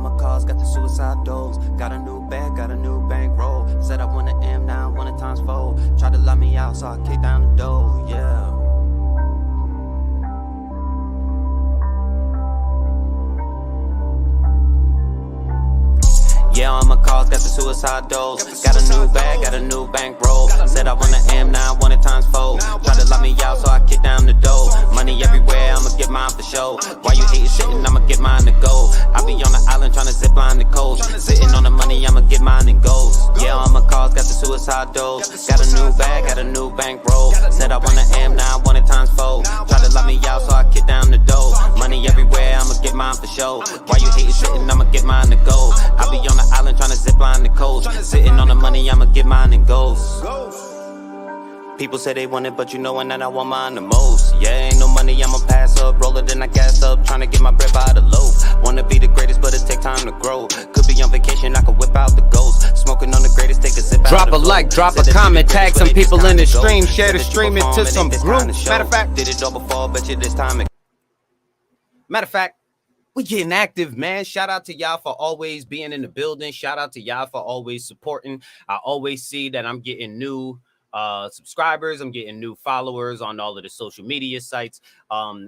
my cars, got the suicide doors. Got a new bag, got a new bankroll. Said I want to M, now I want it times 4. Tried to lock me out, so I kicked down the door, yeah. Yeah, on my cars, got the suicide doors. Got a new bag, got a new bankroll. Said I want to M, now I want it times 4. Tried to lock me out, so I kicked down the door. Money everywhere, I'ma get mine for show. Why you hating shitting, I'ma get mine to go. I be on the island trying to zip line the coast. Sitting on the money, I'ma get mine and goes. Yeah, on my cars, got the suicide doors. Got a new bag, got a new bankroll. Said I want to M, now I want it times 4. Tried to lock me out, so I kicked down the door. Money everywhere, I'ma get mine for show. Why you hating shitting, I'ma get mine to go. I be on the island trying to zip line the coast. Sitting on the money, I'ma get mine and goes. People say they want it, but you knowin' that I want mine the most. Yeah, ain't no money, I'ma pass up. Roll it, then I gas up, trying to get my bread by the loaf. Wanna be the greatest, but it take time to grow. Could be on vacation, I could whip out the ghost. Smoking on the greatest, take a sip out. Drop a like, drop a comment, tag some people in the stream, share the stream into some groups. Matter of fact, did it all before, bet you this time. Matter of fact, we getting active, man. Shout out to y'all for always being in the building. Shout out to y'all for always supporting. I always see that I'm getting new subscribers. I'm getting new followers on all of the social media sites.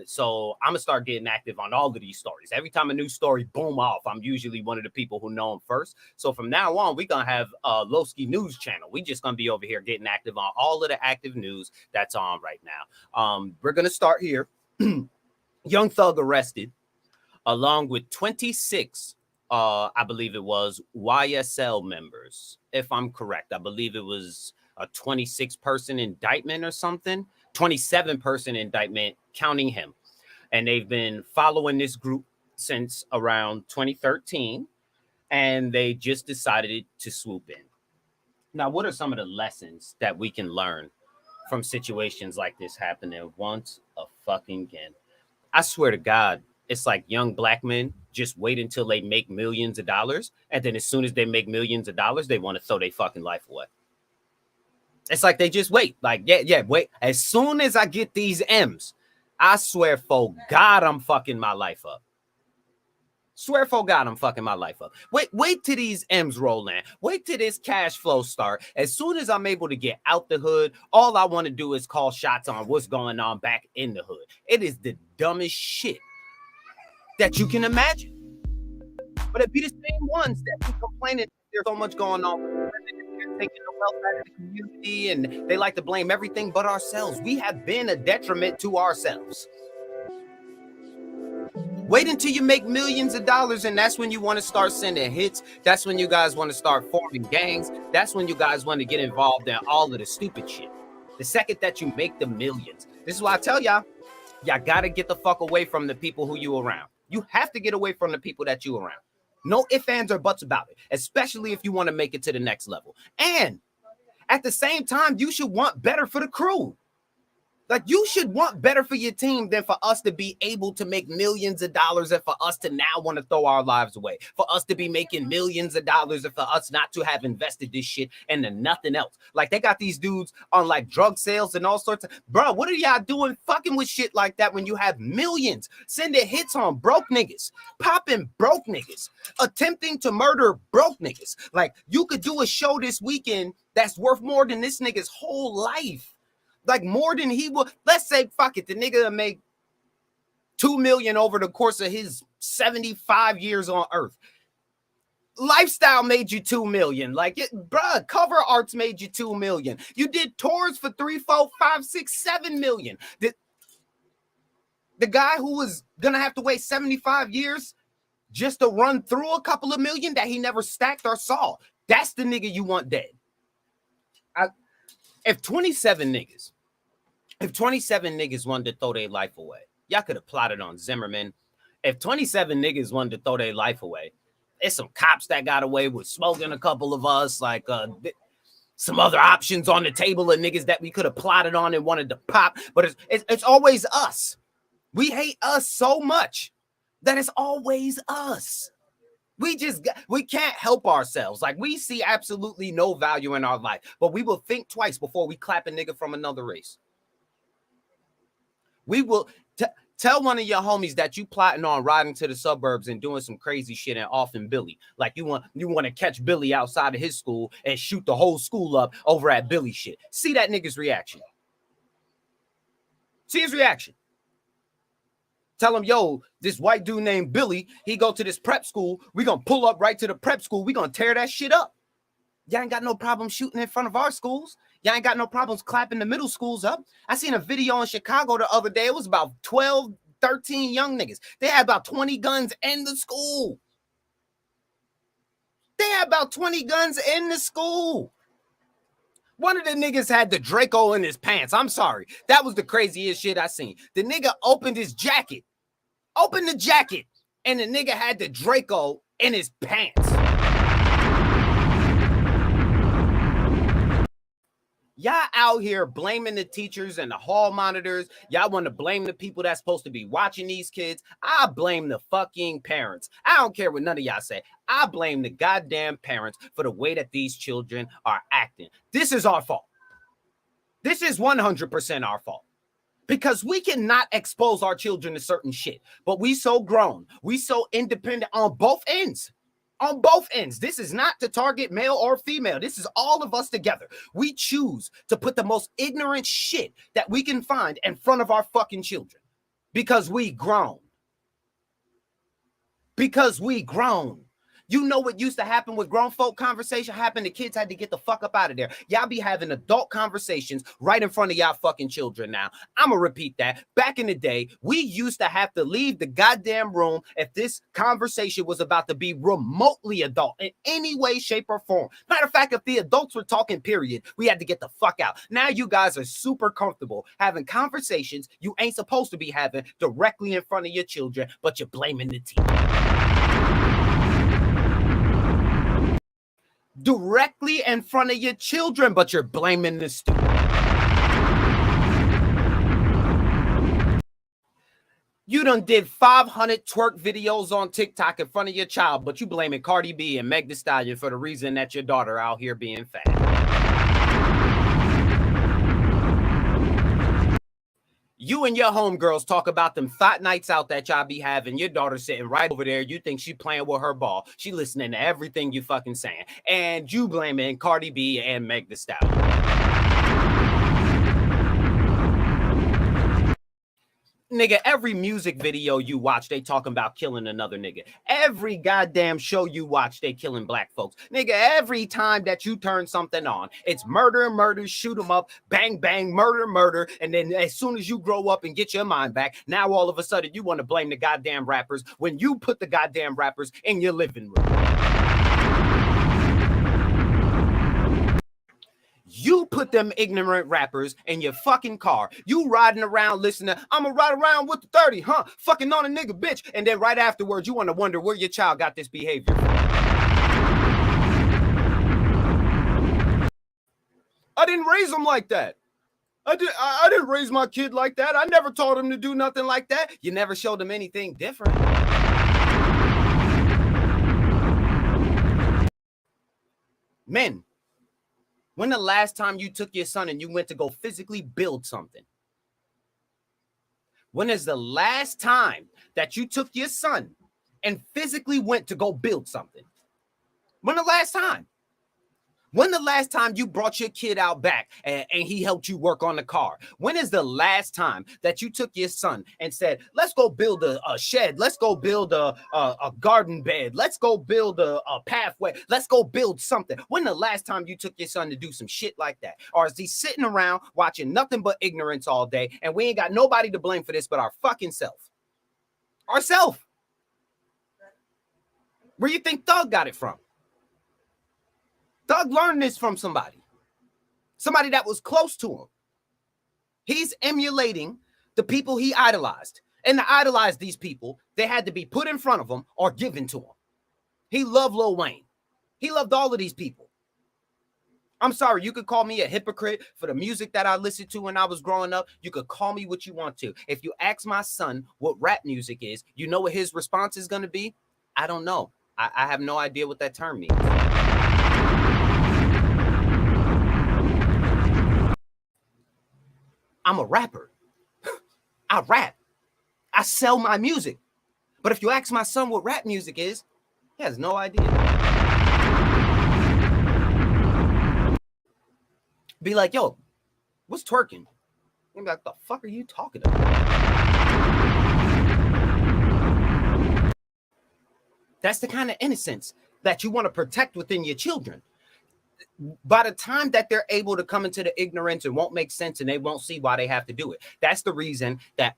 So I'm gonna start getting active on all of these stories. Every time a new story boom off, I'm usually one of the people who know them first. So from now on, we're gonna have a Lowski News channel. We just gonna be over here getting active on all of the active news that's on right now. We're gonna start here. Young Thug arrested, along with 26, I believe it was, YSL members. If I'm correct, I believe it was a 26-person indictment or something, 27-person indictment, counting him. And they've been following this group since around 2013, and they just decided to swoop in. Now, what are some of the lessons that we can learn from situations like this happening once a fucking again? I swear to God, it's like young black men just wait until they make millions of dollars, and then as soon as they make millions of dollars, they want to throw their fucking life away. It's like they just wait. Like, wait. As soon as I get these M's, I swear for God, I'm fucking my life up. Swear for God, I'm fucking my life up. Wait till these M's roll in. Wait till this cash flow start. As soon as I'm able to get out the hood, all I want to do is call shots on what's going on back in the hood. It is the dumbest shit that you can imagine. But it be the same ones that be complaining there's so much going on. They're taking the wealth out of the community, and they like to blame everything but ourselves. We have been a detriment to ourselves. Wait until you make millions of dollars, and that's when you want to start sending hits. That's when you guys want to start forming gangs. That's when you guys want to get involved in all of the stupid shit. The second that you make the millions. This is why I tell y'all got to get the fuck away from the people who you around. You have to get away from the people that you around. No ifs, ands, or buts about it, especially if you want to make it to the next level. And at the same time, you should want better for the crew. Like, you should want better for your team than for us to be able to make millions of dollars and for us to now want to throw our lives away, for us to be making millions of dollars and for us not to have invested this shit into nothing else. Like, they got these dudes on like drug sales and all sorts of, bro, what are y'all doing fucking with shit like that when you have millions? Sending hits on broke niggas, popping broke niggas, attempting to murder broke niggas. Like, you could do a show this weekend that's worth more than this nigga's whole life. Like, more than he will. Let's say, fuck it, the nigga will make $2 million over the course of his 75 years on earth. Lifestyle made you $2 million. Like, bruh, cover arts made you $2 million. You did tours for 3, 4, 5, 6, 7 million. The guy who was gonna have to wait 75 years just to run through a couple of million that he never stacked or saw. That's the nigga you want dead. If 27 niggas wanted to throw their life away, y'all could have plotted on Zimmerman. If 27 niggas wanted to throw their life away, there's some cops that got away with smoking a couple of us, like some other options on the table of niggas that we could have plotted on and wanted to pop. But it's always us. We hate us so much that it's always us. We can't help ourselves. Like, we see absolutely no value in our life, but we will think twice before we clap a nigga from another race. We will Tell one of your homies that you plotting on riding to the suburbs and doing some crazy shit and offing Billy. Like you want to catch Billy outside of his school and shoot the whole school up over at Billy shit. See that nigga's reaction. See his reaction. Tell him, yo, this white dude named Billy, he go to this prep school. We gonna pull up right to the prep school. We gonna tear that shit up. Y'all ain't got no problem shooting in front of our schools. Y'all ain't got no problems clapping the middle schools up. I seen a video in Chicago the other day. It was about 12, 13 young niggas. They had about 20 guns in the school. They had about 20 guns in the school. One of the niggas had the Draco in his pants. I'm sorry. That was the craziest shit I seen. The nigga opened his jacket. Opened the jacket. And the nigga had the Draco in his pants. Y'all out here blaming the teachers and the hall monitors. Y'all want to blame the people that's supposed to be watching these kids. I blame the fucking parents. I don't care what none of y'all say. I blame the goddamn parents for the way that these children are acting. This is our fault. This is 100% our fault. Because we cannot expose our children to certain shit. But we so grown. We so independent on both ends. On both ends. This is not to target male or female. This is all of us together. We choose to put the most ignorant shit that we can find in front of our fucking children. Because we grown. Because we grown. You know what used to happen with grown folk conversation happened? The kids had to get the fuck up out of there. Y'all be having adult conversations right in front of y'all fucking children now. I'm going to repeat that. Back in the day, we used to have to leave the goddamn room if this conversation was about to be remotely adult in any way, shape, or form. Matter of fact, if the adults were talking, period, we had to get the fuck out. Now you guys are super comfortable having conversations you ain't supposed to be having directly in front of your children, but you're blaming the teacher. Directly in front of your children, but you're blaming the student. You done did 500 twerk videos on TikTok in front of your child, but you blaming Cardi B and Meg Thee Stallion for the reason that your daughter out here being fat. You and your homegirls talk about them thought nights out that y'all be having. Your daughter sitting right over there. You think she playing with her ball. She listening to everything you fucking saying. And you blaming Cardi B and Meg Thee Stallion. Nigga, every music video you watch, they talking about killing another nigga. Every goddamn show you watch, they killing black folks. Nigga, every time that you turn something on, it's murder, murder, shoot them up, bang, bang, murder, murder. And then as soon as you grow up and get your mind back, now all of a sudden you want to blame the goddamn rappers when you put the goddamn rappers in your living room. You put them ignorant rappers in your fucking car. You riding around listening to, I'ma ride around with the 30, huh? Fucking on a nigga, bitch. And then right afterwards, you want to wonder where your child got this behavior. I didn't raise him like that. I didn't raise my kid like that. I never taught him to do nothing like that. You never showed him anything different. Men. When the last time you took your son and you went to go physically build something? When is the last time that you took your son and physically went to go build something? When the last time? When the last time you brought your kid out back and he helped you work on the car? When is the last time that you took your son and said, let's go build a shed. Let's go build a garden bed. Let's go build a pathway. Let's go build something. When the last time you took your son to do some shit like that? Or is he sitting around watching nothing but ignorance all day and we ain't got nobody to blame for this but our fucking self? Ourself. Where you think Thug got it from? Thug learned this from somebody that was close to him. He's emulating the people he idolized. And to idolize these people, they had to be put in front of him or given to him. He loved Lil Wayne. He loved all of these people. I'm sorry, you could call me a hypocrite for the music that I listened to when I was growing up. You could call me what you want to. If you ask my son what rap music is, you know what his response is going to be? I don't know. I have no idea what that term means. I'm a rapper. I rap. I sell my music. But if you ask my son what rap music is, he has no idea. Be like, yo, what's twerking? And be like, the fuck are you talking about? That's the kind of innocence that you want to protect within your children. By the time that they're able to come into the ignorance, it won't make sense and they won't see why they have to do it. That's the reason that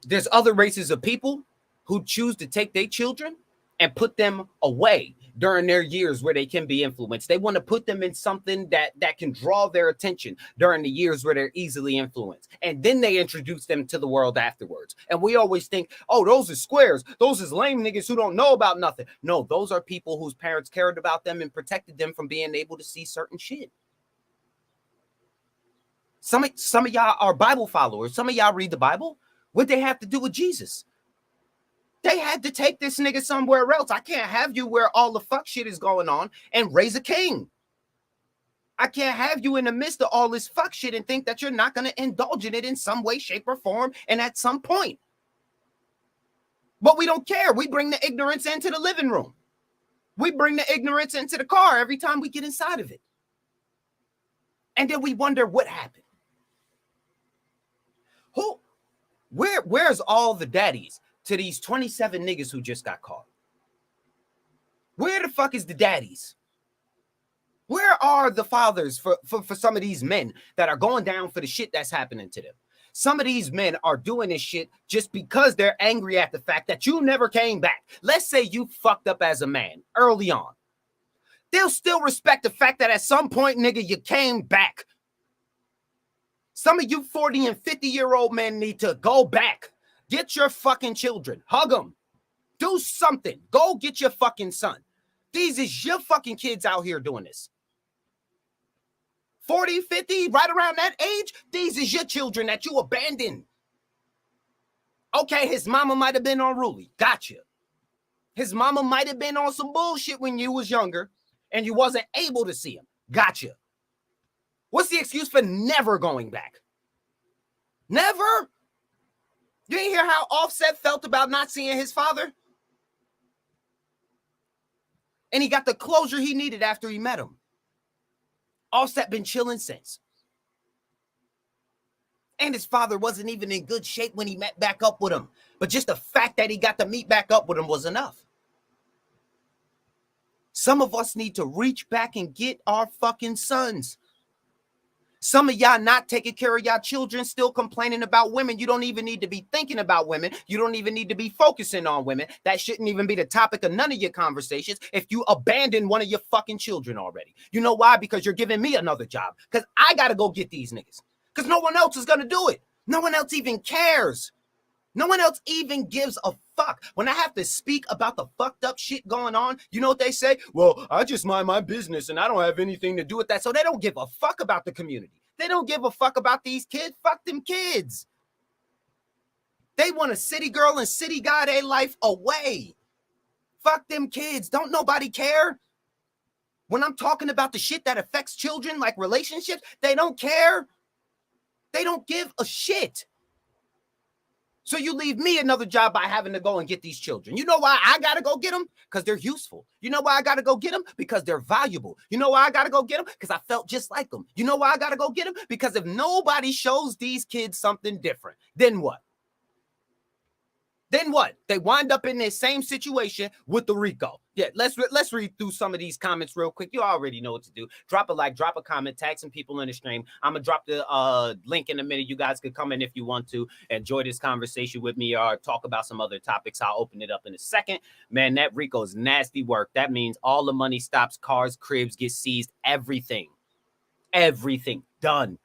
there's other races of people who choose to take their children and put them away during their years where they can be influenced. They want to put them in something that can draw their attention during the years where they're easily influenced. And then they introduce them to the world afterwards. And we always think, oh, those are squares. Those is lame niggas who don't know about nothing. No, those are people whose parents cared about them and protected them from being able to see certain shit. Some of y'all are Bible followers. Some of y'all read the Bible. What they have to do with Jesus? They had to take this nigga somewhere else. I can't have you where all the fuck shit is going on and raise a king. I can't have you in the midst of all this fuck shit and think that you're not going to indulge in it in some way, shape, or form and at some point. But we don't care. We bring the ignorance into the living room. We bring the ignorance into the car every time we get inside of it. And then we wonder what happened. Where's all the daddies to these 27 niggas who just got caught? Where the fuck is the daddies? Where are the fathers for some of these men that are going down for the shit that's happening to them? Some of these men are doing this shit just because they're angry at the fact that you never came back. Let's say you fucked up as a man early on. They'll still respect the fact that at some point, nigga, you came back. Some of you 40 and 50-year-old men need to go back. Get your fucking children. Hug them. Do something. Go get your fucking son. These is your fucking kids out here doing this. 40, 50, right around that age, these is your children that you abandoned. Okay, his mama might have been unruly. Gotcha. His mama might have been on some bullshit when you was younger and you wasn't able to see him. Gotcha. What's the excuse for never going back? Never? You didn't hear how Offset felt about not seeing his father? And he got the closure he needed after he met him. Offset been chilling since. And his father wasn't even in good shape when he met back up with him. But just the fact that he got to meet back up with him was enough. Some of us need to reach back and get our fucking sons. Some of y'all not taking care of y'all children, still complaining about women. You don't even need to be thinking about women. You don't even need to be focusing on women. That shouldn't even be the topic of none of your conversations if you abandon one of your fucking children already. You know why? Because you're giving me another job. Because I got to go get these niggas. Because no one else is going to do it. No one else even cares. No one else even gives a fuck. When I have to speak about the fucked up shit going on, you know what they say? Well, I just mind my business and I don't have anything to do with that. So they don't give a fuck about the community. They don't give a fuck about these kids. Fuck them kids. They want a city girl and city guy their life away. Fuck them kids. Don't nobody care. When I'm talking about the shit that affects children, like relationships, they don't care. They don't give a shit. So you leave me another job by having to go and get these children. You know why I got to go get them? Because they're useful. You know why I got to go get them? Because they're valuable. You know why I got to go get them? Because I felt just like them. You know why I got to go get them? Because if nobody shows these kids something different, then what? Then what? They wind up in the same situation with the Rico. Yeah, let's read through some of these comments real quick. You already know what to do. Drop a like, drop a comment, tag some people in the stream. I'm going to drop the link in a minute. You guys could come in if you want to enjoy this conversation with me or talk about some other topics. I'll open it up in a second. Man, that Rico is nasty work. That means all the money stops, cars, cribs get seized, everything. Everything done.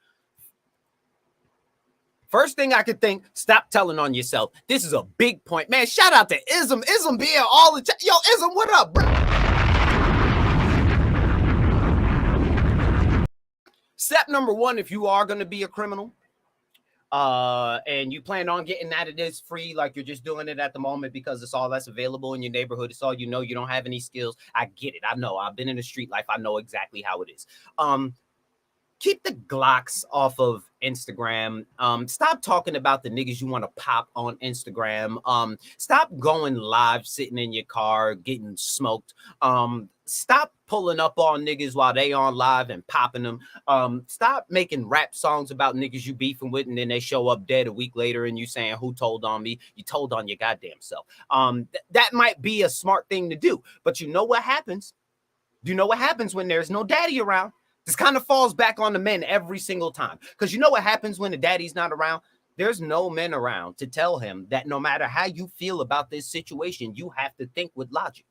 First thing I could think, stop telling on yourself. This is a big point. Man, shout out to Ism. Ism being all the time. Yo, Ism, what up, bro? Step number one, if you are going to be a criminal, and you plan on getting out of this free, like you're just doing it at the moment because it's all that's available in your neighborhood. It's all you know. You don't have any skills. I get it. I know. I've been in the street life. I know exactly how it is. Keep the Glocks off of Instagram. Stop talking about the niggas you want to pop on Instagram. Stop going live, sitting in your car, getting smoked. Stop pulling up on niggas while they on live and popping them. Stop making rap songs about niggas you beefing with, and then they show up dead a week later and you saying, who told on me? You told on your goddamn self. That might be a smart thing to do, but you know what happens? Do you know what happens when there's no daddy around? This kind of falls back on the men every single time. Because you know what happens when the daddy's not around? There's no men around to tell him that no matter how you feel about this situation, you have to think with logic.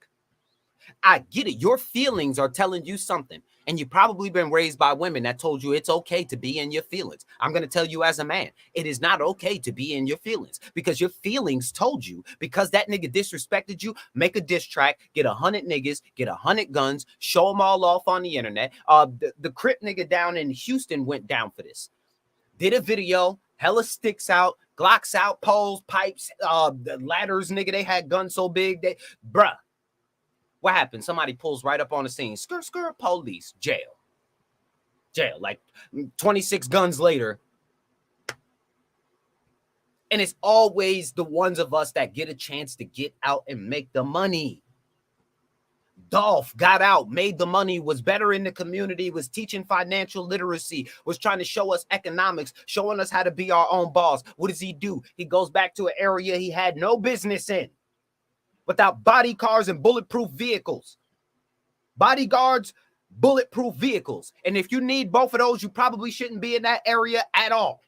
I get it. Your feelings are telling you something. And you've probably been raised by women that told you it's okay to be in your feelings. I'm going to tell you as a man, it is not okay to be in your feelings because your feelings told you because that nigga disrespected you, make a diss track, get 100 niggas, get 100 guns, show them all off on the internet. The Crip nigga down in Houston went down for this. Did a video, hella sticks out, Glocks out, poles, pipes, the ladders, nigga, they had guns so big, bruh. What happened? Somebody pulls right up on the scene. Skirt, police, jail. Like 26 guns later. And it's always the ones of us that get a chance to get out and make the money. Dolph got out, made the money, was better in the community, was teaching financial literacy, was trying to show us economics, showing us how to be our own boss. What does he do? He goes back to an area he had no business in. Without body cars and bulletproof vehicles. Bodyguards, bulletproof vehicles. And if you need both of those, you probably shouldn't be in that area at all.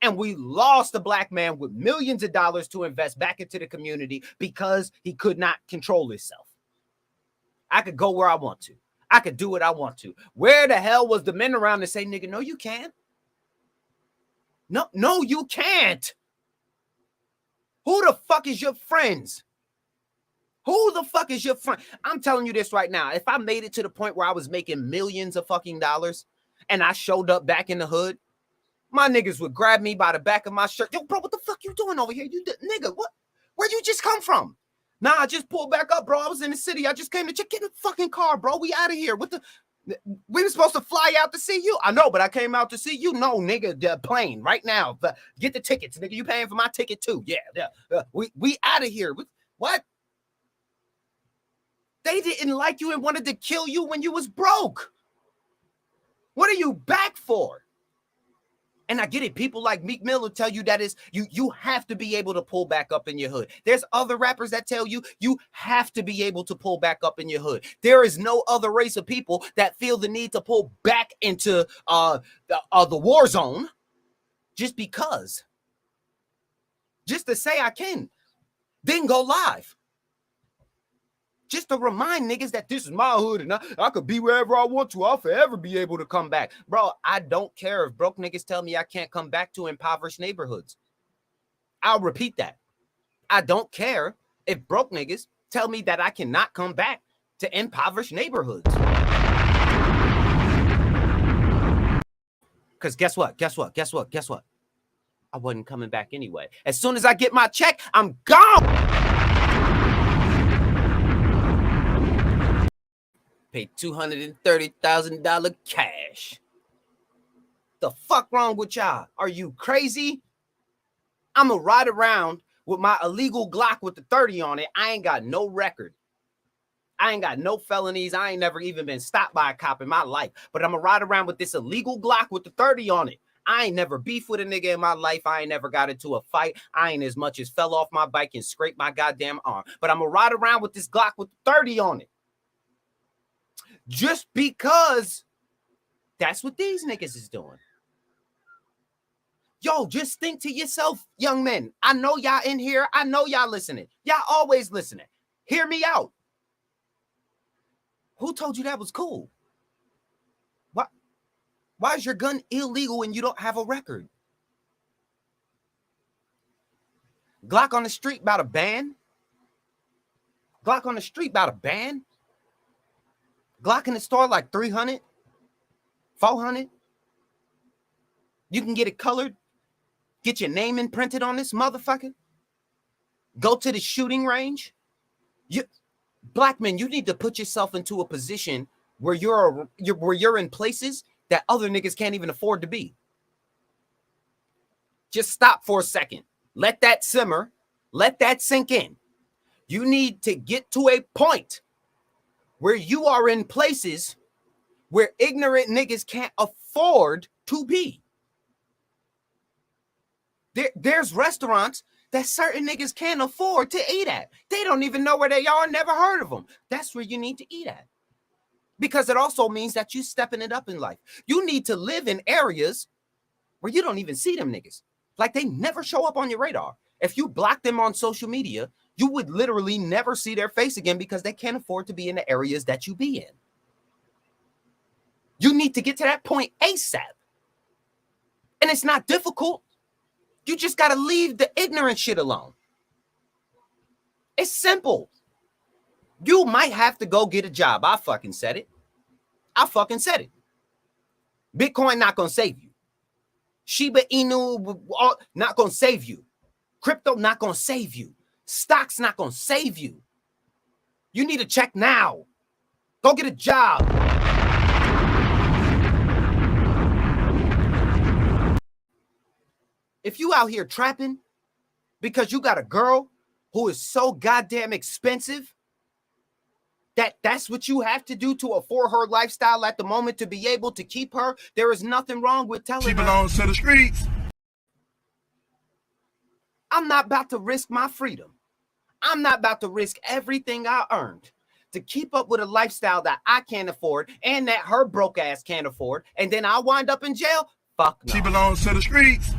And we lost a black man with millions of dollars to invest back into the community because he could not control himself. I could go where I want to. I could do what I want to. Where the hell was the men around to say, nigga, no, you can't. No, you can't. Who the fuck is your friends? Who the fuck is your friend? I'm telling you this right now. If I made it to the point where I was making millions of fucking dollars and I showed up back in the hood, my niggas would grab me by the back of my shirt. Yo, bro, what the fuck you doing over here? Nigga, what? Where'd you just come from? Nah, I just pulled back up, bro. I was in the city. I just came to check in the fucking car, bro. We out of here. We were supposed to fly out to see you. I know, but I came out to see you. No, nigga, the plane right now. Get the tickets, nigga. You paying for my ticket too? Yeah. We out of here. What? They didn't like you and wanted to kill you when you was broke. What are you back for? And I get it. People like Meek Mill will tell you that is you have to be able to pull back up in your hood. There's other rappers that tell you you have to be able to pull back up in your hood. There is no other race of people that feel the need to pull back into the war zone just because. Just to say I can. Then go live. Just to remind niggas that this is my hood and I could be wherever I want to. I'll forever be able to come back. Bro, I don't care if broke niggas tell me I can't come back to impoverished neighborhoods. I'll repeat that. I don't care if broke niggas tell me that I cannot come back to impoverished neighborhoods. Because guess what? I wasn't coming back anyway. As soon as I get my check, I'm gone. Paid $230,000 cash. The fuck wrong with y'all? Are you crazy? I'ma ride around with my illegal Glock with the 30 on it. I ain't got no record. I ain't got no felonies. I ain't never even been stopped by a cop in my life. But I'ma ride around with this illegal Glock with the 30 on it. I ain't never beefed with a nigga in my life. I ain't never got into a fight. I ain't as much as fell off my bike and scraped my goddamn arm. But I'ma ride around with this Glock with the 30 on it. Just because that's what these niggas is doing. Yo, just think to yourself, young men. I know y'all in here. I know y'all listening. Y'all always listening. Hear me out. Who told you that was cool? Why is your gun illegal and you don't have a record? Glock on the street about a ban? Glock on the street about a ban? Glock in the store like 300, 400. You can get it colored. Get your name imprinted on this motherfucker. Go to the shooting range. Black men, you need to put yourself into a position where you're in places that other niggas can't even afford to be. Just stop for a second. Let that simmer. Let that sink in. You need to get to a point where you are in places where ignorant niggas can't afford to be. There's restaurants that certain niggas can't afford to eat at. They don't even know where they are, never heard of them. That's where you need to eat at. Because it also means that you stepping it up in life. You need to live in areas where you don't even see them niggas. Like they never show up on your radar. If you block them on social media, you would literally never see their face again because they can't afford to be in the areas that you be in. You need to get to that point ASAP. And it's not difficult. You just got to leave the ignorant shit alone. It's simple. You might have to go get a job. I fucking said it. Bitcoin not going to save you. Shiba Inu not going to save you. Crypto not going to save you. Stocks not going to save you. You need a check now. Go get a job. If you out here trapping because you got a girl who is so goddamn expensive that's what you have to do to afford her lifestyle at the moment to be able to keep her, there is nothing wrong with telling her. She belongs to the streets. I'm not about to risk my freedom. I'm not about to risk everything I earned to keep up with a lifestyle that I can't afford and that her broke ass can't afford, and then I'll wind up in jail? Fuck no. She belongs to the streets.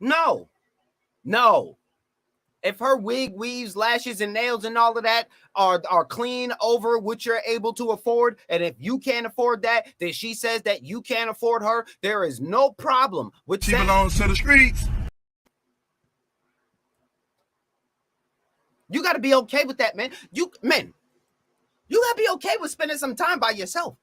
No. If her wig, weaves, lashes, and nails and all of that are clean over what you're able to afford, and if you can't afford that, then she says that you can't afford her, there is no problem with She saying, belongs to the streets. you got to be okay with that, man. You got to be okay with spending some time by yourself.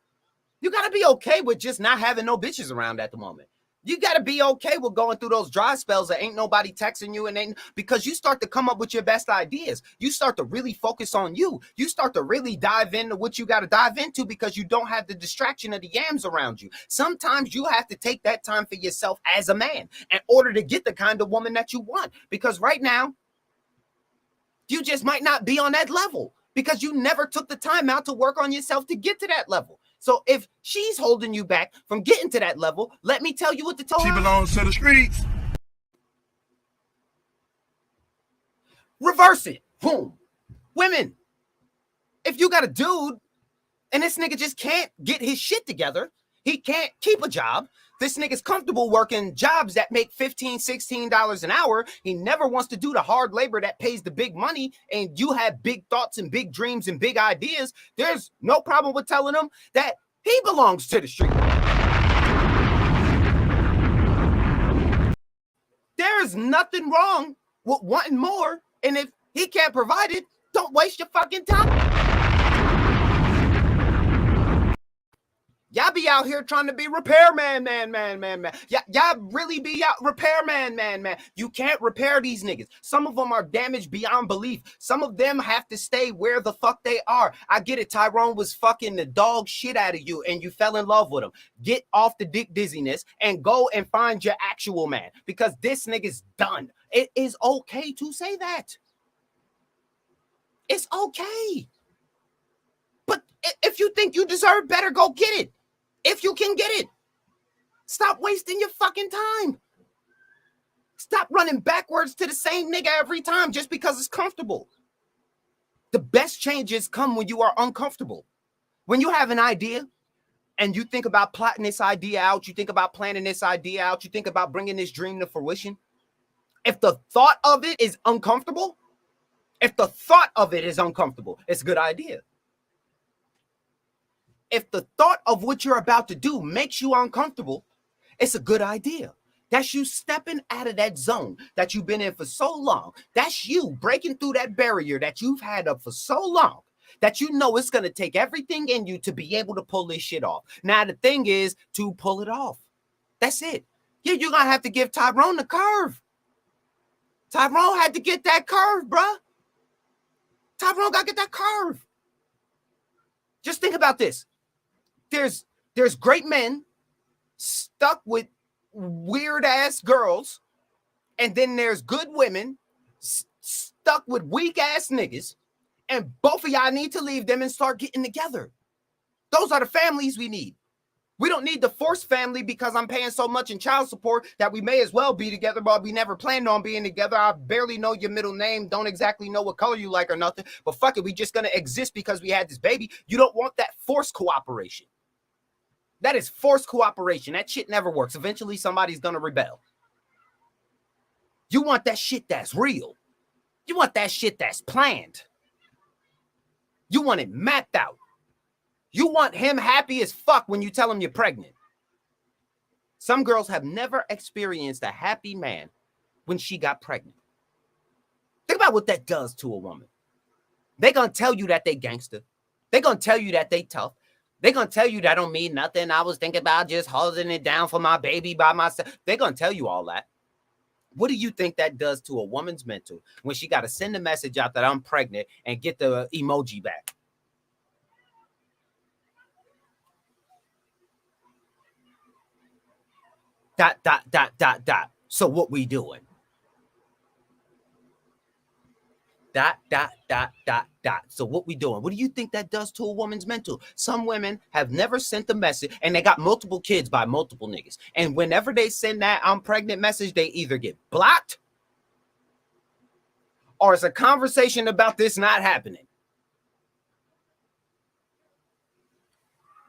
You got to be okay with just not having no bitches around at the moment. You got to be okay with going through those dry spells that ain't nobody texting you and ain't, because you start to come up with your best ideas. You start to really focus on you. You start to really dive into what you got to dive into because you don't have the distraction of the yams around you. Sometimes you have to take that time for yourself as a man in order to get the kind of woman that you want. Because right now, you just might not be on that level because you never took the time out to work on yourself to get to that level. So if she's holding you back from getting to that level, let me tell you what to tell her. She belongs to the streets. Reverse it. Boom. Women, if you got a dude and this nigga just can't get his shit together, he can't keep a job, this nigga's comfortable working jobs that make $15, $16 an hour. He never wants to do the hard labor that pays the big money, and you have big thoughts and big dreams and big ideas. There's no problem with telling him that he belongs to the street. There is nothing wrong with wanting more, and if he can't provide it, don't waste your fucking time. Y'all be out here trying to be repairman, man. Y'all really be out repairman, man. You can't repair these niggas. Some of them are damaged beyond belief. Some of them have to stay where the fuck they are. I get it. Tyrone was fucking the dog shit out of you and you fell in love with him. Get off the dick dizziness and go and find your actual man because this nigga's done. It is okay to say that. It's okay. But if you think you deserve better, go get it. If you can get it, stop wasting your fucking time. Stop running backwards to the same nigga every time just because it's comfortable. The best changes come when you are uncomfortable. When you have an idea and you think about plotting this idea out, you think about planning this idea out, you think about bringing this dream to fruition. If the thought of it is uncomfortable, it's a good idea. If the thought of what you're about to do makes you uncomfortable, it's a good idea. That's you stepping out of that zone that you've been in for so long. That's you breaking through that barrier that you've had up for so long that you know it's going to take everything in you to be able to pull this shit off. Now, the thing is to pull it off. That's it. Yeah, you're going to have to give Tyrone the curve. Tyrone had to get that curve, bruh. Tyrone got to get that curve. Just think about this. There's great men stuck with weird ass girls, and then there's good women stuck with weak ass niggas, and both of y'all need to leave them and start getting together. Those are the families we need. We don't need the forced family because I'm paying so much in child support that we may as well be together, but we never planned on being together. I barely know your middle name, don't exactly know what color you like or nothing, but fuck it, we just gonna exist because we had this baby. You don't want that forced cooperation. That is forced cooperation. That shit never works. Eventually somebody's gonna rebel. You want that shit that's real. You want that shit that's planned. You want it mapped out. You want him happy as fuck when you tell him you're pregnant. Some girls have never experienced a happy man when she got pregnant. Think about what that does to a woman. They're going to tell you that they gangster. They're going to tell you that they tough. They're going to tell you that don't mean nothing. I was thinking about just holding it down for my baby by myself. They're going to tell you all that. What do you think that does to a woman's mental when she got to send a message out that I'm pregnant and get the emoji back? Dot, dot, dot, dot, dot. So what we doing? Dot, dot, dot, dot, dot. So what we doing? What do you think that does to a woman's mental? Some women have never sent a message and they got multiple kids by multiple niggas. And whenever they send that I'm pregnant message, they either get blocked or it's a conversation about this not happening.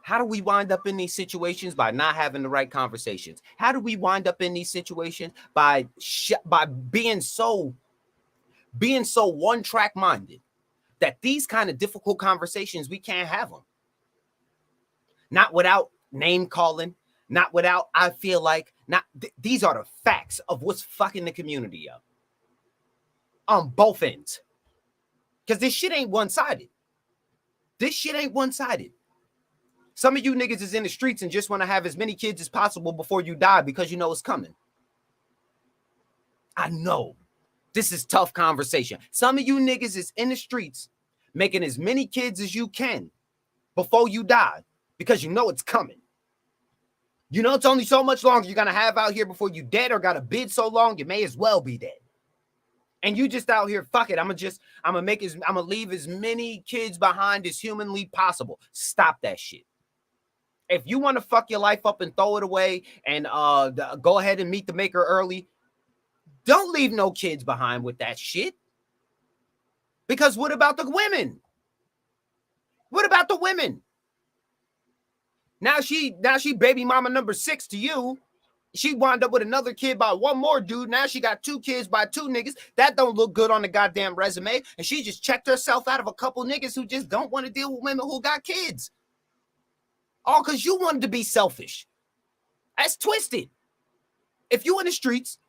How do we wind up in these situations? By not having the right conversations. How do we wind up in these situations? By being so one-track minded that these kind of difficult conversations, we can't have them. Not without name calling, not without, I feel like, these are the facts of what's fucking the community up. On both ends. Because this shit ain't one-sided. This shit ain't one-sided. Some of you niggas is in the streets and just want to have as many kids as possible before you die because you know it's coming. I know. This is tough conversation. Some of you niggas is in the streets making as many kids as you can before you die because you know it's coming. You know it's only so much longer you're going to have out here before you dead or got to bid so long you may as well be dead. And you just out here, fuck it, I'm gonna leave as many kids behind as humanly possible. Stop that shit. If you want to fuck your life up and throw it away and go ahead and meet the maker early, don't leave no kids behind with that shit. Because what about the women? What about the women? Now she baby mama number 6 to you. She wound up with another kid by one more dude. Now she got 2 kids by 2 niggas. That don't look good on the goddamn resume. And she just checked herself out of a couple niggas who just don't want to deal with women who got kids. All because you wanted to be selfish. That's twisted. If you in the streets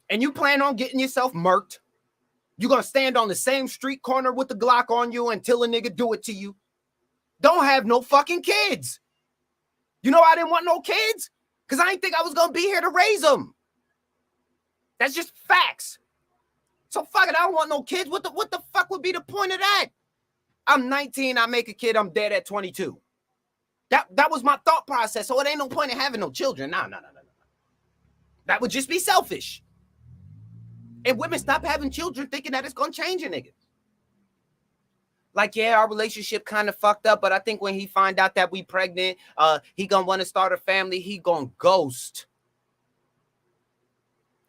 and you plan on getting yourself murked, you're going to stand on the same street corner with the Glock on you until a nigga do it to you. Don't have no fucking kids. You know I didn't want no kids? Because I didn't think I was going to be here to raise them. That's just facts. So fuck it, I don't want no kids. What the fuck would be the point of that? I'm 19, I make a kid, I'm dead at 22. That was my thought process. So it ain't no point in having no children. No. That would just be selfish. And women stop having children thinking that it's going to change a nigga. Like, yeah, our relationship kind of fucked up, but I think when he find out that we pregnant, he going to want to start a family. He going to ghost.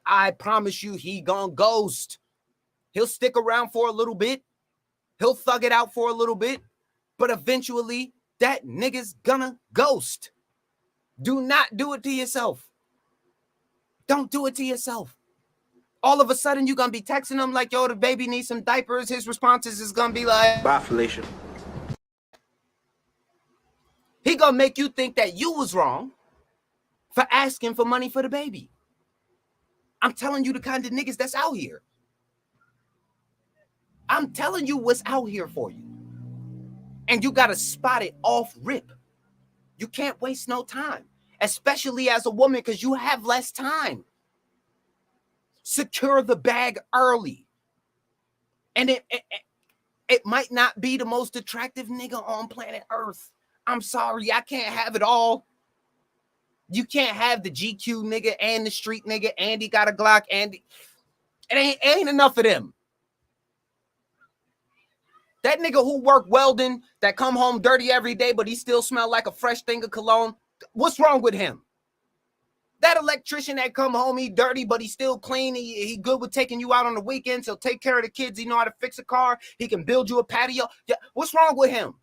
I promise you, he going to ghost. He'll stick around for a little bit. He'll thug it out for a little bit, but eventually that nigga's gonna ghost. Do not do it to yourself. Don't do it to yourself. All of a sudden, you're gonna be texting him like, yo, the baby needs some diapers. His responses is gonna be like, bye, Felicia. He gonna make you think that you was wrong for asking for money for the baby. I'm telling you the kind of niggas that's out here. I'm telling you what's out here for you. And you got to spot it off rip. You can't waste no time, especially as a woman, because you have less time. Secure the bag early. And it might not be the most attractive nigga on planet Earth. I'm sorry, I can't have it all. You can't have the GQ nigga and the street nigga, and he got a Glock, and it ain't enough of them. That nigga who work welding, that come home dirty every day, but he still smell like a fresh thing of cologne. What's wrong with him? That electrician that come home, he dirty, but he still clean. He good with taking you out on the weekends. He'll take care of the kids. He know how to fix a car. He can build you a patio. Yeah, what's wrong with him?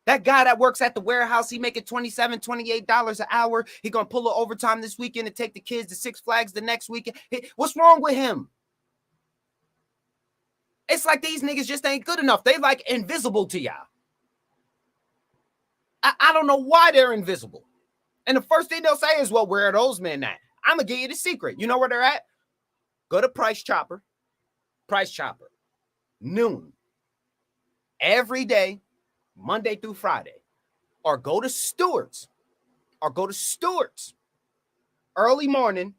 That guy that works at the warehouse, he making $27, $28 an hour. He gonna pull an overtime this weekend to take the kids to Six Flags the next weekend. What's wrong with him? It's like these niggas just ain't good enough. They like invisible to y'all. I don't know why they're invisible. And the first thing they'll say is, well, where are those men at? I'm going to give you the secret. You know where they're at? Go to Price Chopper. Price Chopper. Noon. Every day, Monday through Friday. Or go to Stewart's. Early morning,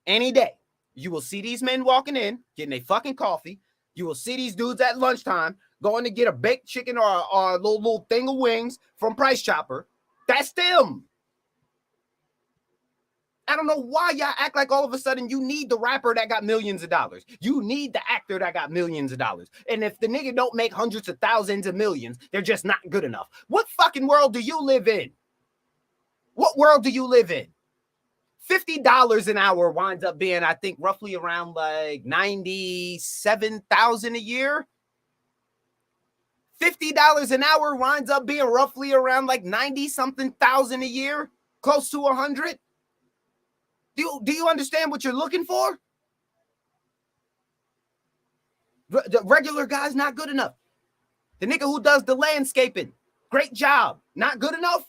any day. You will see these men walking in, getting a fucking coffee. You will see these dudes at lunchtime going to get a baked chicken or a little thing of wings from Price Chopper. That's them. I don't know why y'all act like all of a sudden you need the rapper that got millions of dollars. You need the actor that got millions of dollars. And if the nigga don't make hundreds of thousands of millions, they're just not good enough. What fucking world do you live in? What world do you live in? $50 an hour winds up being, I think, roughly around like $97,000 a year. $50 an hour winds up being roughly around like 90-something thousand a year, close to 100. Do you understand what you're looking for? The regular guy's not good enough. The nigga who does the landscaping, great job, not good enough.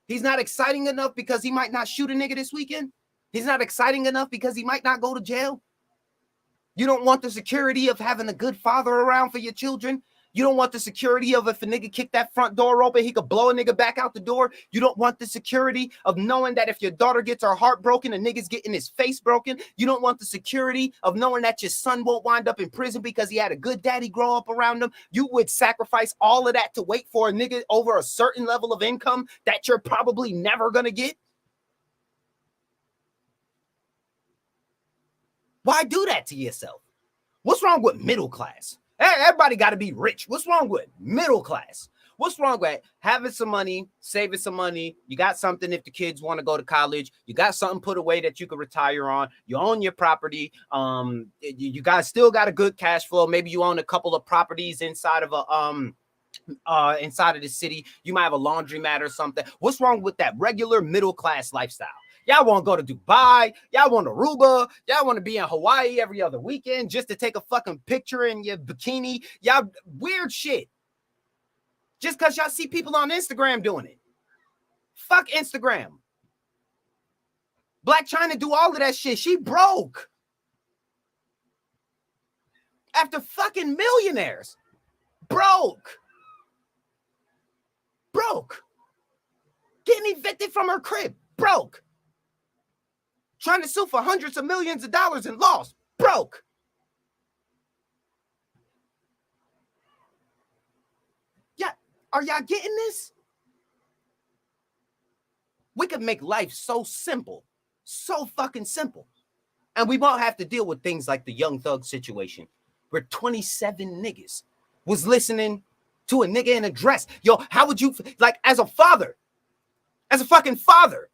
He's not exciting enough because he might not shoot a nigga this weekend. He's not exciting enough because he might not go to jail. You don't want the security of having a good father around for your children. You don't want the security of if a nigga kick that front door open, he could blow a nigga back out the door. You don't want the security of knowing that if your daughter gets her heart broken, a nigga's getting his face broken. You don't want the security of knowing that your son won't wind up in prison because he had a good daddy grow up around him. You would sacrifice all of that to wait for a nigga over a certain level of income that you're probably never going to get. Why do that to yourself? What's wrong with middle class? Everybody got to be rich. What's wrong with middle class? What's wrong with having some money, saving some money? You got something if the kids want to go to college. You got something put away that you can retire on. You own your property. You guys still got a good cash flow. Maybe you own a couple of properties inside of inside of the city. You might have a laundromat or something. What's wrong with that regular middle class lifestyle? Y'all want to go to Dubai. Y'all want Aruba. Y'all want to be in Hawaii every other weekend just to take a fucking picture in your bikini. Y'all weird shit. Just because y'all see people on Instagram doing it. Fuck Instagram. Black China do all of that shit. She broke. After fucking millionaires. Broke. Getting evicted from her crib. Broke. Trying to sue for hundreds of millions of dollars and lost. Broke. Yeah, are y'all getting this? We could make life so simple. So fucking simple. And we won't have to deal with things like the Young Thug situation where 27 niggas was listening to a nigga in a dress. Yo, how would you, like, as a father, as a fucking father,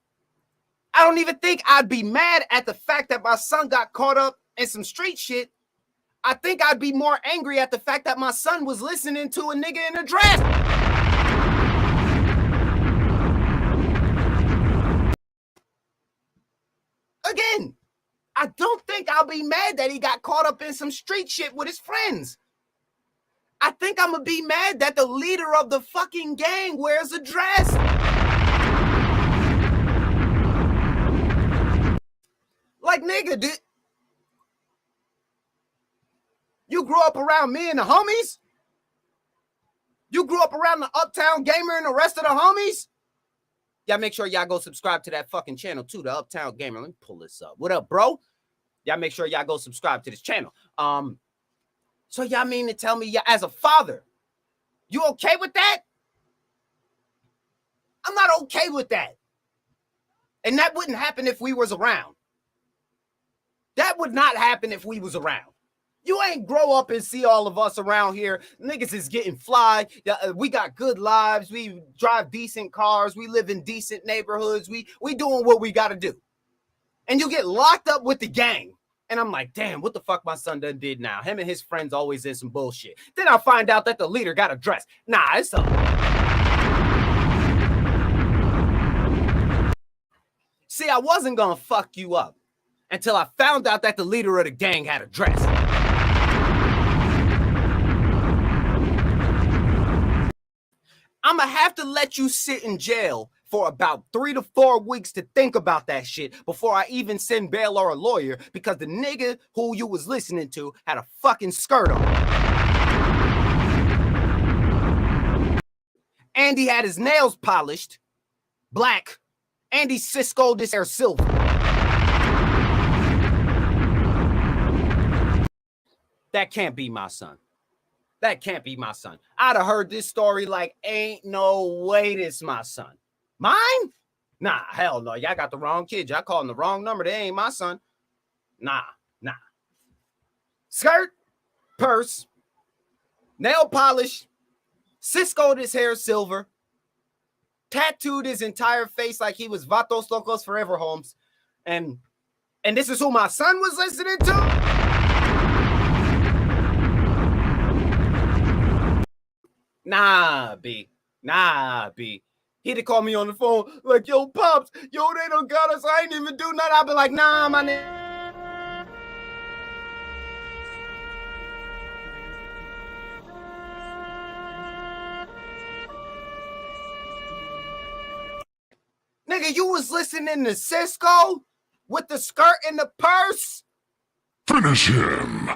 I don't even think I'd be mad at the fact that my son got caught up in some street shit. I think I'd be more angry at the fact that my son was listening to a nigga in a dress. Again, I don't think I'll be mad that he got caught up in some street shit with his friends. I think I'm gonna be mad that the leader of the fucking gang wears a dress. Like, nigga, dude, you grew up around me and the homies? You grew up around the Uptown Gamer and the rest of the homies? Y'all make sure y'all go subscribe to that fucking channel too, the Uptown Gamer. Let me pull this up. What up, bro? Y'all make sure y'all go subscribe to this channel. So y'all mean to tell me, as a father, you okay with that? I'm not okay with that. And that wouldn't happen if we was around. That would not happen if we was around. You ain't grow up and see all of us around here. Niggas is getting fly. We got good lives. We drive decent cars. We live in decent neighborhoods. We doing what we got to do. And you get locked up with the gang. And I'm like, damn, what the fuck my son done did now? Him and his friends always in some bullshit. Then I find out that the leader got a dress. Nah, it's up. See, I wasn't going to fuck you up until I found out that the leader of the gang had a dress. I'm going to have to let you sit in jail for about 3 to 4 weeks to think about that shit before I even send bail or a lawyer, because the nigga who you was listening to had a fucking skirt on. And he had his nails polished black, and he Cisco'd his hair silver. That can't be my son. That can't be my son. I'd have heard this story like, ain't no way this my son. Mine? Nah, hell no. Y'all got the wrong kid. Y'all calling the wrong number. They ain't my son. Nah. Skirt, purse, nail polish, Cisco'd his hair silver, tattooed his entire face like he was Vatos Locos Forever Holmes. And this is who my son was listening to? Nah, B. He'd have called me on the phone like, yo, Pops, yo, they done got us. I ain't even do nothing. I'd be like, nah, my nigga. Nigga, you was listening to Cisco with the skirt and the purse? Finish him.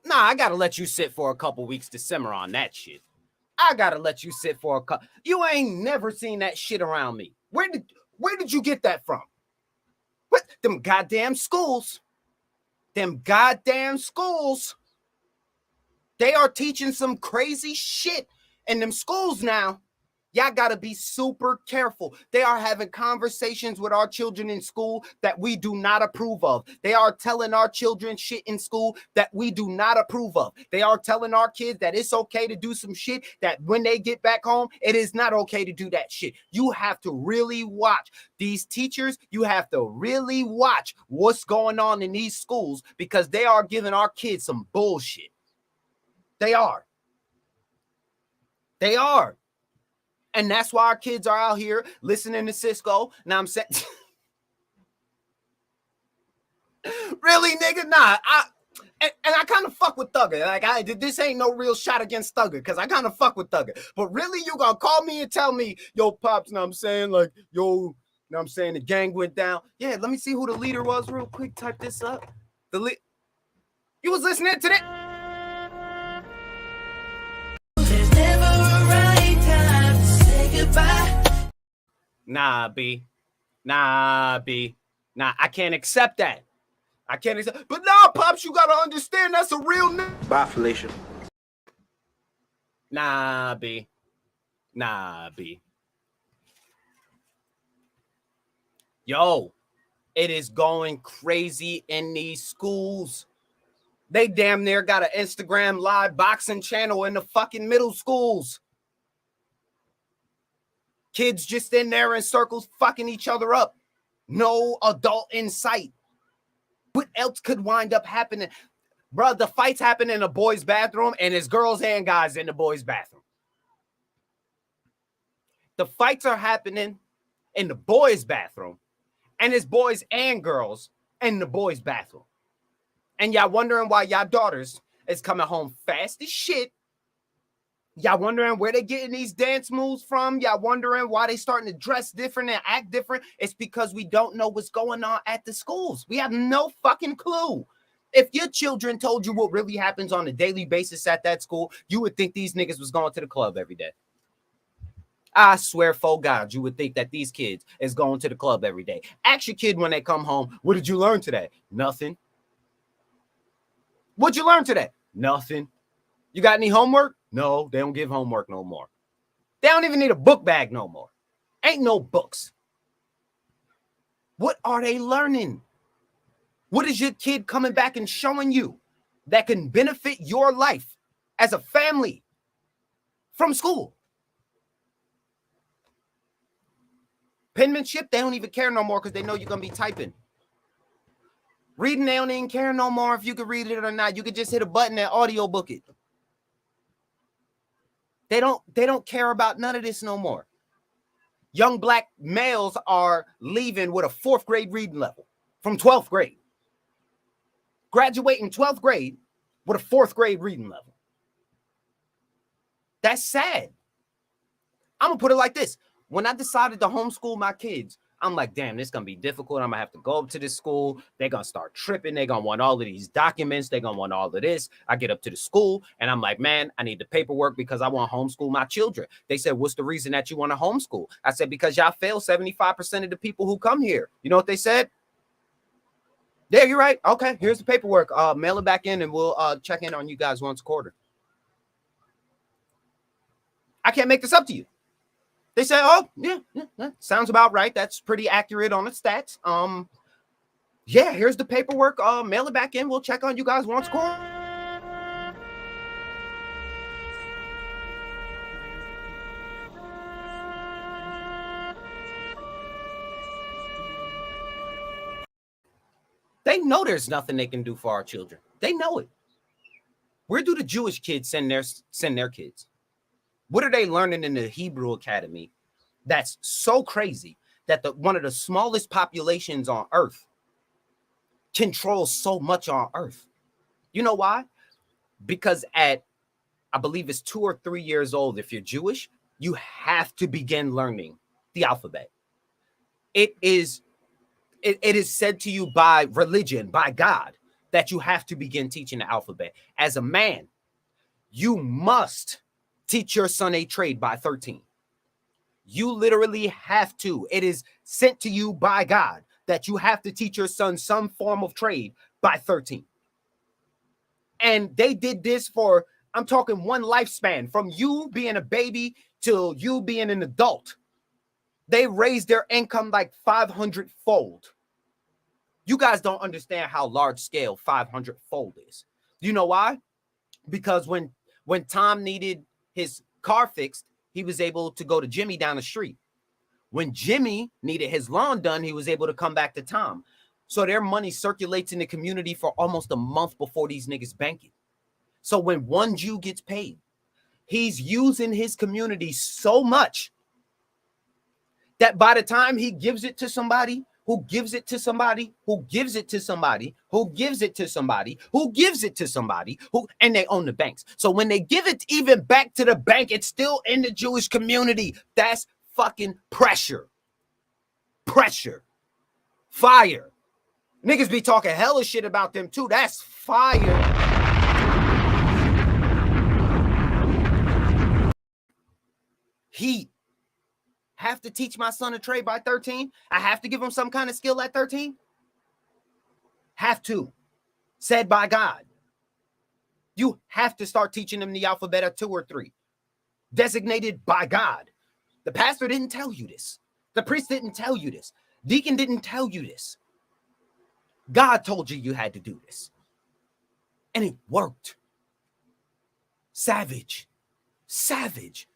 Nah, I gotta let you sit for a couple weeks to simmer on that shit. I gotta let you sit for a couple. You ain't never seen that shit around me. Where did you get that from? What? Them goddamn schools. Them goddamn schools. They are teaching some crazy shit in them schools now. Y'all gotta be super careful. They are having conversations with our children in school that we do not approve of. They are telling our children shit in school that we do not approve of. They are telling our kids that it's okay to do some shit that when they get back home, it is not okay to do that shit. You have to really watch these teachers. You have to really watch what's going on in these schools, because they are giving our kids some bullshit. They are. And that's why our kids are out here listening to Cisco. Now I'm saying, really, nigga? Nah, I kind of fuck with Thugger. Like, this ain't no real shot against Thugger, because I kind of fuck with Thugger. But really, you gonna call me and tell me, yo, Pops, know what I'm saying? Like, yo, know what I'm saying? The gang went down. Yeah, let me see who the leader was real quick. Type this up. You was listening to that? Nah, B. Nah, I can't accept that. But nah, Pops, you gotta understand that's a real nigga. Bye, Felicia. Nah, B. Yo, it is going crazy in these schools. They damn near got an Instagram live boxing channel in the fucking middle schools. Kids just in there in circles fucking each other up. No adult in sight. What else could wind up happening? Bro, the fights happen in a boys' bathroom, and it's girls and guys in the boys' bathroom. The fights are happening in the boys' bathroom, and it's boys and girls in the boys' bathroom. And y'all wondering why y'all daughters is coming home fast as shit. Y'all wondering where they getting these dance moves from? Y'all wondering why they starting to dress different and act different? It's because we don't know what's going on at the schools. We have no fucking clue. If your children told you what really happens on a daily basis at that school, you would think these niggas was going to the club every day. I swear, for God, you would think that these kids is going to the club every day. Ask your kid when they come home, what did you learn today? Nothing. What'd you learn today? Nothing. You got any homework? No, they don't give homework no more. They don't even need a book bag no more. Ain't no books. What are they learning? What is your kid coming back and showing you that can benefit your life as a family from school? Penmanship, they don't even care no more because they know you're going to be typing. Reading, they don't even care no more if you can read it or not. You could just hit a button and audiobook it. They don't care about none of this no more. Young black males are leaving with a 4th grade reading level from 12th grade. Graduating 12th grade with a 4th grade reading level. That's sad. I'm going to put it like this. When I decided to homeschool my kids, I'm like, damn, this is going to be difficult. I'm going to have to go up to this school. They're going to start tripping. They're going to want all of these documents. They're going to want all of this. I get up to the school and I'm like, man, I need the paperwork because I want to homeschool my children. They said, what's the reason that you want to homeschool? I said, because y'all fail 75% of the people who come here. You know what they said? Yeah, you're right. Okay, here's the paperwork. Mail it back in and we'll check in on you guys once a quarter. I can't make this up to you. They say, oh, yeah, sounds about right. That's pretty accurate on the stats. Yeah, here's the paperwork. Mail it back in. We'll check on you guys once a quarter. They know there's nothing they can do for our children. They know it. Where do the Jewish kids send their kids? What are they learning in the Hebrew Academy that's so crazy that one of the smallest populations on earth controls so much on earth? You know why? Because at, I believe it's 2 or 3 years old, if you're Jewish, you have to begin learning the alphabet. It is said to you by religion, by God, that you have to begin teaching the alphabet. As a man, you must teach your son a trade by 13. You literally have to. It is sent to you by God that you have to teach your son some form of trade by 13. And they did this for, I'm talking one lifespan, from you being a baby till you being an adult. They raised their income like 500-fold. You guys don't understand how large scale 500-fold is. You know why? Because when Tom needed his car fixed, he was able to go to Jimmy down the street. When Jimmy needed his lawn done, he was able to come back to Tom. So their money circulates in the community for almost a month before these niggas bank it. So when one Jew gets paid, he's using his community so much that by the time he gives it to somebody, who gives it to somebody, who gives it to somebody, who gives it to somebody, who gives it to somebody, and they own the banks. So when they give it even back to the bank, it's still in the Jewish community. That's fucking pressure. Pressure. Fire. Niggas be talking hella shit about them too. That's fire. Heat. Have to teach my son a trade by 13? I have to give him some kind of skill at 13? Have to. Said by God. You have to start teaching them the alphabet at 2 or 3. Designated by God. The pastor didn't tell you this. The priest didn't tell you this. Deacon didn't tell you this. God told you you had to do this. And it worked. Savage. Savage.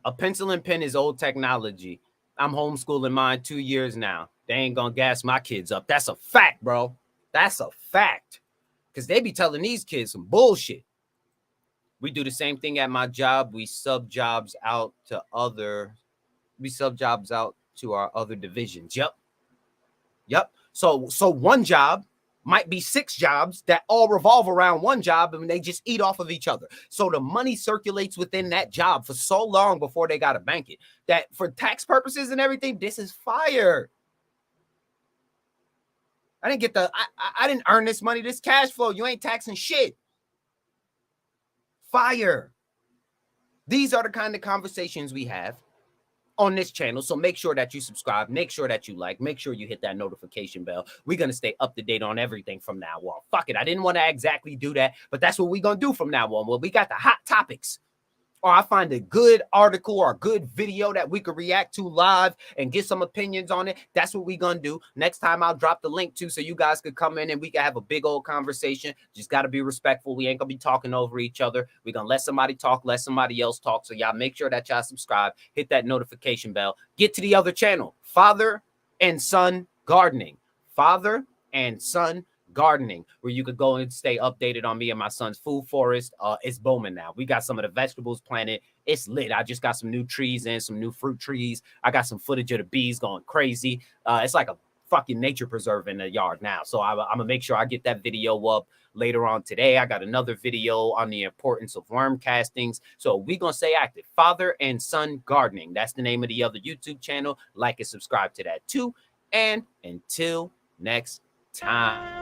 A pencil and pen is old technology. I'm homeschooling mine 2 years now. They ain't gonna gas my kids up. That's a fact, bro. That's a fact. Because they be telling these kids some bullshit. We do the same thing at my job. We sub jobs out to our other divisions. Yep. So one job might be 6 jobs that all revolve around one job and they just eat off of each other. So the money circulates within that job for so long before they got to bank it that for tax purposes and everything, this is fire. I didn't earn this money, this cash flow. You ain't taxing shit. Fire. These are the kind of conversations we have on this channel. So make sure that you subscribe, make sure that you like, make sure you hit that notification bell. We're going to stay up to date on everything from now on. Fuck it. I didn't want to exactly do that, but that's what we're going to do from now on. Well, we got the hot topics or I find a good article or a good video that we could react to live and get some opinions on it, that's what we're going to do. Next time I'll drop the link to so you guys could come in and we can have a big old conversation. Just got to be respectful. We ain't going to be talking over each other. We're going to let somebody talk, let somebody else talk. So y'all make sure that y'all subscribe, hit that notification bell, get to the other channel, Father and Son Gardening. Father and Son Gardening, where you could go and stay updated on me and my son's food forest. It's booming now. We got some of the vegetables planted. It's lit. I just got some new trees and some new fruit trees. I got some footage of the bees going crazy. It's like a fucking nature preserve in the yard now. So I'm gonna make sure I get that video up later on today. I got another video on the importance of worm castings. So we're gonna stay active. Father and Son Gardening. That's the name of the other YouTube channel. Like and subscribe to that too. And until next time.